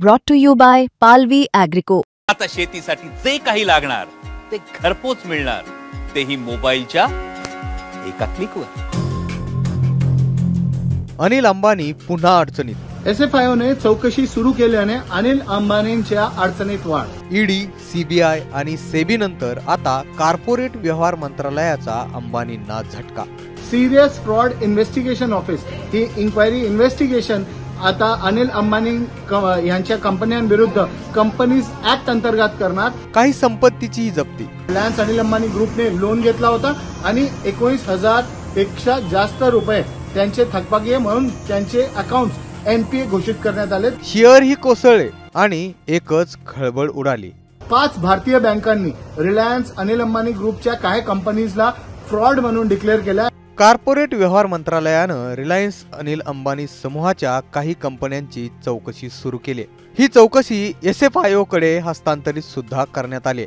Brought to you by Palvi Agrico. आता शेतीसाठी जे काही लागणार ते घरपोच मिळणार, तेही मोबाईलच्या एका क्लिकवर। अनिल अंबानी पुन्हा अडचणीत। SFIOने चौकशी सुरू केल्याने अनिल अंबानींच्या अडचणीत वाढ। ईडी, सीबीआय आणि सेबी नंतर आता कॉर्पोरेट व्यवहार मंत्रालयाचा अंबानींना झटका। सिरियस फ्रॉड इन्व्हेस्टिगेशन ऑफिस ही इन्क्वायरी इन्व्हेस्टिगेशन आता अनिल अंबानी यांच्या कंपन्यांविरुद्ध कंपनीज ऍक्ट अंतर्गत करणार। काही संपत्तीची जप्ती। रिलायन्स अनिल अंबानी ग्रुपने लोन घेतला होता आणि 19,000 पेक्षा जास्त रुपये त्यांचे थकबाकी म्हणून त्यांचे अकाउंट NPA घोषित करण्यात आले। शेअर ही कोसळले आणि एकच खळबळ उडाली। 5 भारतीय बँकांनी रिलायन्स अनिल अंबानी ग्रुपच्या काही कंपनीजला फ्रॉड म्हणून डिक्लेअर केला। कॉर्पोरेट व्यवहार मंत्रालयानं रिलायन्स अनिल अंबानी समूहाच्या काही कंपन्यांची चौकशी सुरू केली। ही चौकशी SFIO कडे हस्तांतरित सुद्धा करण्यात आली।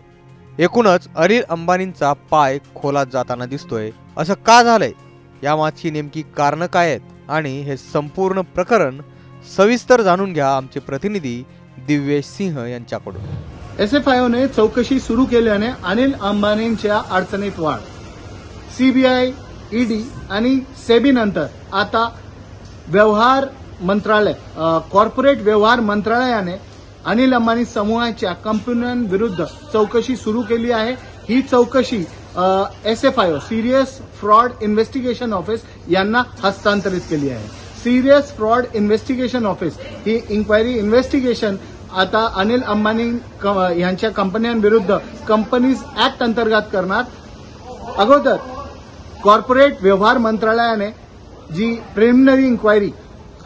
एकूणच अनिल अंबानींचा पाय खोलात जाताना दिसतोय। असं का झालंय, यामागची नेमकी कारणं काय आहेत आणि हे संपूर्ण प्रकरण सविस्तर जाणून घ्या आमचे प्रतिनिधी दिव्येश सिंह यांच्याकडून। SFIOने चौकशी सुरू केल्याने अनिल अंबानींच्या अडचणीत वाढ। सीबीआय, ईडी आणि सेबी नंतर आता व्यवहार मंत्रालय कॉर्पोरेट व्यवहार मंत्रालयाने अनिल अंबानी समूहाच्या कंपन्यांविरुद्ध चौकशी सुरू केली आहे। ही चौकशी SFIO serious fraud investigation office यांना हस्तांतरित केली आहे। सिरियस फ्रॉड इन्व्हेस्टिगेशन ऑफिस ही इन्क्वायरी इन्व्हेस्टिगेशन आता अनिल अंबानी यांच्या कंपन्यांविरुद्ध कंपनीज ऍक्ट अंतर्गत करणार। अगोदर कॉर्पोरेट व्यवहार मंत्रालयाने जी प्रिलिमिनरी इन्क्वायरी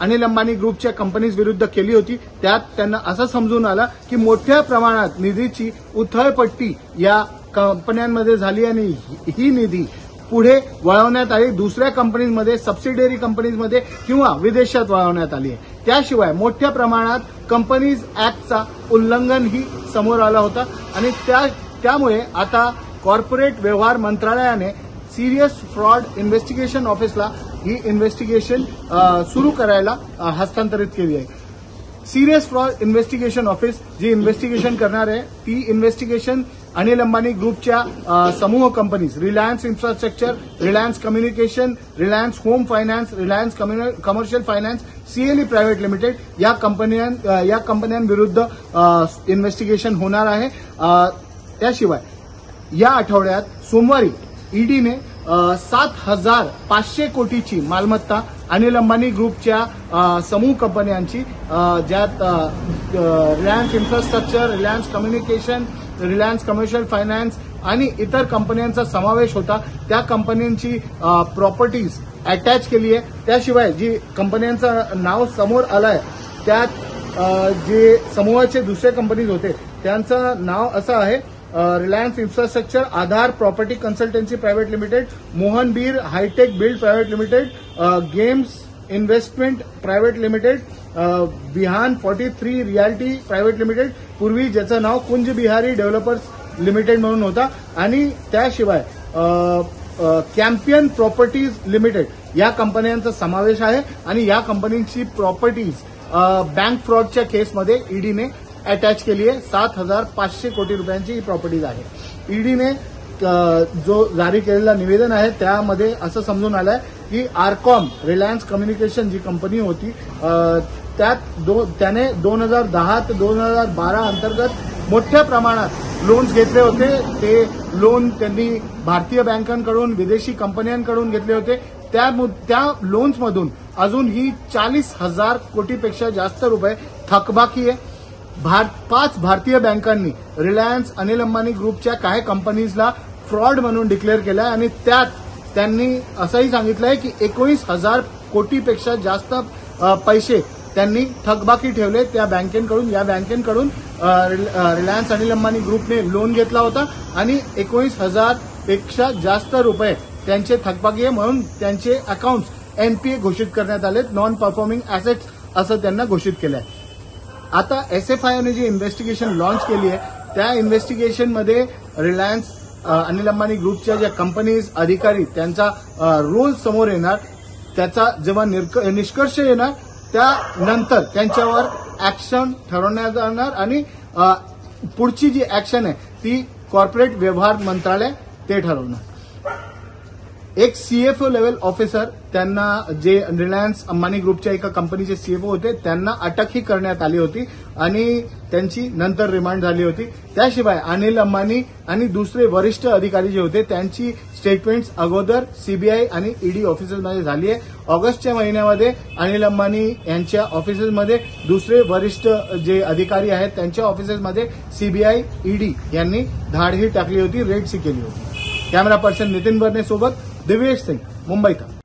अनिल अंबानी ग्रुपच्या कंपनीज विरुद्ध केली होती, त्यात त्यांना असं समजून आलं की मोठ्या प्रमाणात निधीची उथळपट्टी या कंपन्यांमध्ये झाली आणि ही निधी पुढे वळवण्यात आली, दुसऱ्या कंपनीजमध्ये, सबसिडियरी कंपनीजमध्ये किंवा विदेशात वळवण्यात आली आहे। त्याशिवाय मोठ्या प्रमाणात कंपनीज ऍक्टचा उल्लंघनही समोर आला होता आणि त्यामुळे आता कॉर्पोरेट व्यवहार मंत्रालयाने सिरियस फ्रॉड इन्व्हेस्टिगेशन ऑफिसला ही इन्व्हेस्टिगेशन सुरू करायला हस्तांतरित केली आहे। सिरियस फ्रॉड इन्व्हेस्टिगेशन ऑफिस जी इन्व्हेस्टिगेशन करणार आहे ती इन्व्हेस्टिगेशन अनिल अंबानी ग्रुपच्या समूह companies Reliance infrastructure, Reliance communication, Reliance home finance, Reliance commercial finance, CLE private limited या कंपन्यांविरुद्ध इन्व्हेस्टिगेशन होणार आहे। त्याशिवाय या आठवड्यात सोमवारी ईडीने 7,500 कोटीची मालमत्ता अनिल अंबानी ग्रुपच्या समूह कंपन्यांची, ज्यात Reliance infrastructure, Reliance communication, Reliance commercial finance आणि इतर कंपन्यांचा समावेश होता, त्या कंपन्यांची प्रॉपर्टीज अटॅच केली आहे। त्याशिवाय जी कंपन्यांचं नाव समोर आलंय त्यात जे समूहाचे दुसरे कंपनीज होते त्यांचं नाव असं आहे Reliance Infrastructure, Aadhar property consultancy private limited, Mohanbir hitech build private limited, games investment private limited, Vihaan 43 realty private limited, पूर्वी ज्याचं नाव कुंज बिहारी डेव्हलपर्स लिमिटेड म्हणून होता, आणि त्याशिवाय कॅम्पियन प्रॉपर्टीज लिमिटेड या कंपन्यांचा समावेश आहे आणि या कंपनीची प्रॉपर्टीज बँक फ्रॉडच्या केसमध्ये ईडीने अटॅच केली आहे। 7,500 कोटी रुपयांची ही प्रॉपर्टीज आहे। ईडीने जो जारी केलेला निवेदन आहे त्यामध्ये असं समजून आलंय की आरकॉम रिलायन्स कम्युनिकेशन जी कंपनी होती त्याने 2010 ते 2012 अंतर्गत मोठ्या प्रमाणात लोन्स घेतले होते। ते लोन त्यांनी भारतीय बँकांकडून, विदेशी कंपन्यांकडून घेतले होते। त्या लोन्समधून अजूनही 40,000 कोटीपेक्षा जास्त रुपये थकबाकी आहे। 5 भारतीय बँकांनी रिलायन्स अनिल अंबानी ग्रुपच्या काही कंपनीजला फ्रॉड म्हणून डिक्लेअर केला आणि त्यात त्यांनी असंही सांगितलंय की 19,000 कोटीपेक्षा जास्त पैसे त्यांनी थकबाकी ठेवले त्या बँकेकडून। या बँकेकडून रिलायन्स अनिल अंबानी ग्रुपने लोन घेतला होता आणि 19,000 पेक्षा जास्त रुपये त्यांचे थकबाकी म्हणून त्यांचे अकाउंट्स NPA घोषित करण्यात आले, नॉन परफॉर्मिंग ऍसेट्स असं त्यांना घोषित केलं आहे। आता SFIOने जी इन्व्हेस्टिगेशन लॉन्च केली आहे त्या इन्व्हेस्टिगेशनमध्ये रिलायन्स अनिल अंबानी ग्रुपच्या ज्या कंपनीज, अधिकारी त्यांचा रोल समोर येणार, त्याचा जेव्हा निष्कर्ष येणार त्यानंतर त्यांच्यावर ऍक्शन ठरवण्यात जाणार आणि पुढची जी ऍक्शन आहे ती कॉर्पोरेट व्यवहार मंत्रालय ते ठरवणार. एक सीएफओ लेवल ऑफिसर त्यांना जे रिलायन्स अंबानी ग्रुपच्या एका कंपनीचे सीएफओ होते त्यांना अटकही करण्यात आली होती आणि त्यांची नंतर रिमांड झाली होती. त्याशिवाय अनिल अंबानी आणि दुसरे वरिष्ठ अधिकारी जे होते त्यांची स्टेटमेंट्स अगोदर सीबीआय आणि ईडी ऑफिसेसमध्ये झाली आहे. ऑगस्टच्या महिन्यामध्ये अनिल अंबानी यांच्या ऑफिसेसमध्ये दुसरे वरिष्ठ जे अधिकारी आहेत त्यांच्या ऑफिसेसमध्ये सीबीआय ईडी यांनी धाडही टाकली होती, रेडही केली होती. कॅमेरा पर्सन नितीन बर्ने सोबत दिव्येश सिंग, मुंबई तक.